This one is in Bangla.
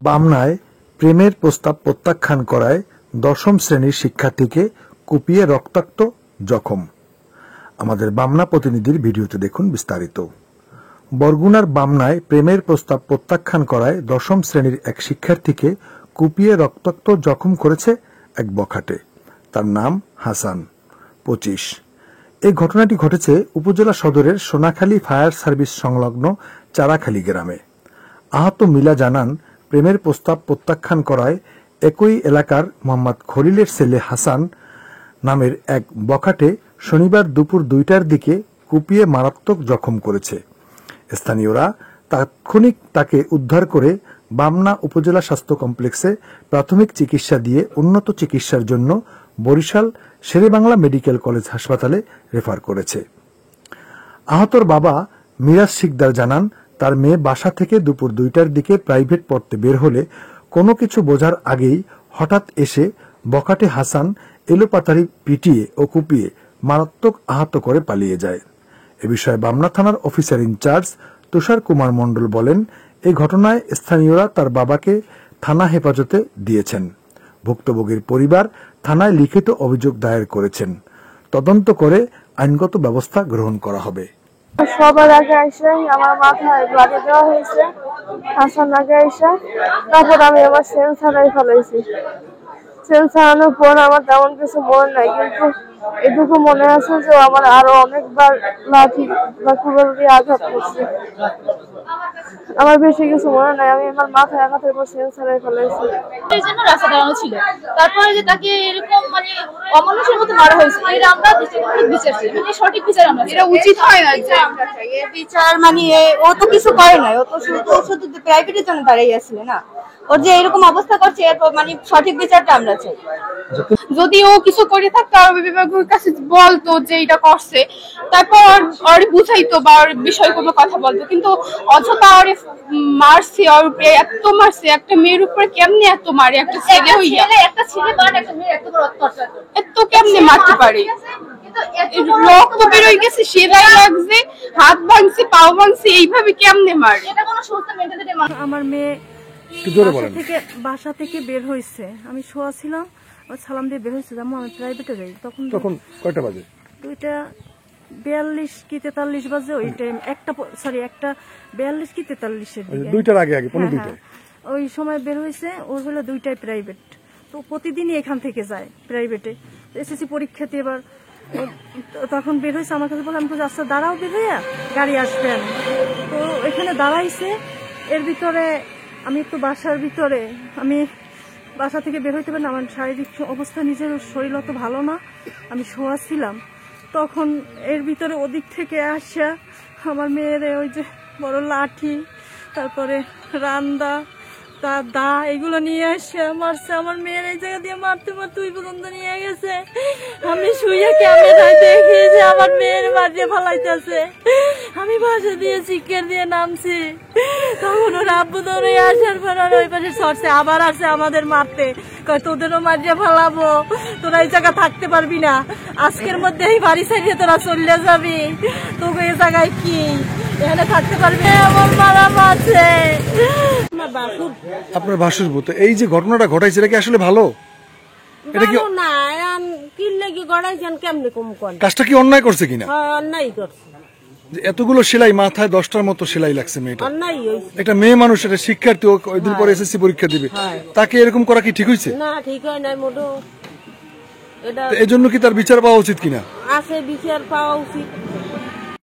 পাবনায় প্রেমের প্রস্তাব প্রত্যাখ্যান করায় দশম শ্রেণীর শিক্ষার্থীকে কুপিয়ে রক্তাক্ত জখম। আমাদের বামনা প্রতিনিধির ভিডিওতে দেখুন বিস্তারিত। বরগুনার বামনায় প্রেমের প্রস্তাব প্রত্যাখ্যান করায় দশম শ্রেণীর এক শিক্ষার্থীকে কুপিয়ে রক্তাক্ত জখম করেছে এক বখাটে। তার নাম হাসান, 25। এই ঘটনাটি ঘটেছে উপজেলা সদরের সোনাখালী ফায়ার সার্ভিস সংলগ্ন চারাখালী গ্রামে। আহত মিলা জানান, প্রেমের প্রস্তাব প্রত্যাখ্যান করায় একই এলাকার মোহাম্মদ খলিলের ছেলে হাসান নামের এক বখাটে শনিবার দুপুর 2টার দিকে কুপিয়ে মারাত্মক জখম করেছে। স্থানীয়রা তাৎক্ষণিক তাকে উদ্ধার করে বামনা উপজেলা স্বাস্থ্য কমপ্লেক্সে প্রাথমিক চিকিৎসা দিয়ে উন্নত চিকিৎসার জন্য বরিশাল শেরেবাংলা মেডিকেল কলেজ হাসপাতালে রেফার করেছে। আহতর বাবা মিরাজ শিকদার জানান, তার মেয়ে বাসা থেকে দুপুর 2টার দিকে প্রাইভেট পড়তে বের হলে কোনো কিছু বোঝার আগেই হঠাৎ এসে বখাটে হাসান এলোপাতাড়ি পিটিয়ে ও কুপিয়ে মারাত্মক আহত করে পালিয়ে যায়। এ বিষয়ে বামনা থানার অফিসার ইনচার্জ তুষার কুমার মণ্ডল বলেন, এই ঘটনায় স্থানীয়রা তার বাবাকে থানা হেফাজতে দিয়েছেন। ভুক্তভোগীর পরিবার থানায় লিখিত অভিযোগ দায়ের করেছেন। তদন্ত করে আইনগত ব্যবস্থা গ্রহণ করা হবে। সবার আগে এসে আমার মাথায় বাড়ি দেওয়া হয়েছে, হাসান আগে এসে, তারপর আমি আমার সেন্স হারাই ফেলাইছি। সেন্স হারানোর পর আমার তেমন কিছু মনে নাই, কিন্তু এটুকু মনে আছে যে আমার আরো অনেকবার লাঠি বা কুড়াল দিয়ে আঘাত করছে। আমার বেশি কিছু মনে নাই, আমি আমার মাথায় আঘাতের পর সেন্স হারাই ফেলাইছি। এই জন্য রাস্তা দাঁড়ানো ছিল, তারপরে যে তাকে এরকম অমানুষের মতো মারা হয়েছে, এটা আমরা দৃষ্টিকোণ বিচার চাই, সঠিক বিচার আমরা, এটা উচিত হয় না যে বিচার ও তো কিছু করে নাই, ও তো শুধু প্রাইভেটের জন্য দাঁড়াই আসলে না, ওর যে এরকম অবস্থা করছে সঠিক বিচারটা আমরা চাই। যদি ও কিছু করে থাকতো আর বিভাগের কাছে বলতো যে এটা করছে, তারপর ওর বুঝাইতো বা ওর বিষয়ে কোনো কথা বলতো, কিন্তু অযথা ওর মারছে, ওর এত মারছে। একটা মেয়ের উপরে কেমনে এত মারে? একটা ছেলে হইয়া একটা ছেলে একটা মেয়ে এত বড় অত্যাচার এত কেমনে মারতে পারে? রক্ত বেরোয় গেছে, সেলাই লাগছে, হাত ভাঙছে, পাও ভাঙছে, এইভাবে কেমনে মারে? এটা কোনো সুস্থ মেন্টালিটি। আমার মেয়ে বাসা থেকে বের হয়েছে, আমি শোয়া ছিলাম, সালাম দিয়ে বের হয়েছে, যেমন আমি প্রাইভেটে যাই। তখন কয়টা বাজে? 2:42 কি 43 বাজে ওই টাইম। একটা 42 কি 43-এর দিকে, 2টার আগে পৌনে 2টায় ওই সময় বের হয়েছে। ওর হলো 2টায় প্রাইভেট, তো প্রতিদিনই এখান থেকে যায় প্রাইভেটে। এসএসসি পরীক্ষাতে এবার তখন বের হয়েছে, আমার কাছে বলে, আমি তো আচ্ছা দাঁড়াও, বের হইয়া গাড়ি আসবেন। তো এখানে দাঁড়াইছে, এর ভিতরে আমি একটু বাসার ভিতরে, আমি বাসা থেকে বের হইতে পারি না, আমার শারীরিক অবস্থা, নিজের শরীর অত ভালো না, আমি শোয়া ছিলাম। তখন এর ভিতরে ওদিক থেকে আসা আমার মেয়ের ওই যে বড় লাঠি, তারপরে রান্দা, দা, এগুলো নিয়ে আসে মারছে। আমার মেয়ের এই জায়গা দিয়ে মারতে মারতে ওই পর্যন্ত নিয়ে গেছে। আমি শুয়ে ক্যামেরায় দেখি যে আমার মেয়ের মারিয়ে ফালাইতেছে। আমি বাসা দিয়ে চিৎকার দিয়ে নামছি, তখন ওর আব্বু ধরে আসার পর আর ওই পাশে সরছে, আবার আসে আমাদের মারতে, কয় তোদেরও মারিয়ে ফালাবো, তোরা এই জায়গা থাকতে পারবি না, আজকের মধ্যে এই বাড়ি ছাড়িয়ে তোরা চলে যাবি, তোকে এই জায়গায় কি এখানে থাকতে পারবি? আমার মারা মারছে। আপনার ভাসুর ভূত, এই যে ঘটনাটা ঘটাইছে, এটা কি আসলে ভালো? এটা কি না কিনলে কি গড়াইছেন, কেমনে কম করে? কাজটা কি অন্যায় করছে কিনা? অন্যায় করছে, এতগুলো সেলাই, মাথায় 10টার মতো সেলাই লাগছে মেয়েটা। অন্যায় হইছে। একটা মেয়ে মানুষ, একটা শিক্ষার্থী, ওই দিন পরে এসএসসি পরীক্ষা দিবে, তাকে এরকম করা কি ঠিক হয়েছে? না, ঠিক হয় নাই মোটেও। এই জন্য কি তার বিচার পাওয়া উচিত কিনা? আছে, বিচার পাওয়া উচিত।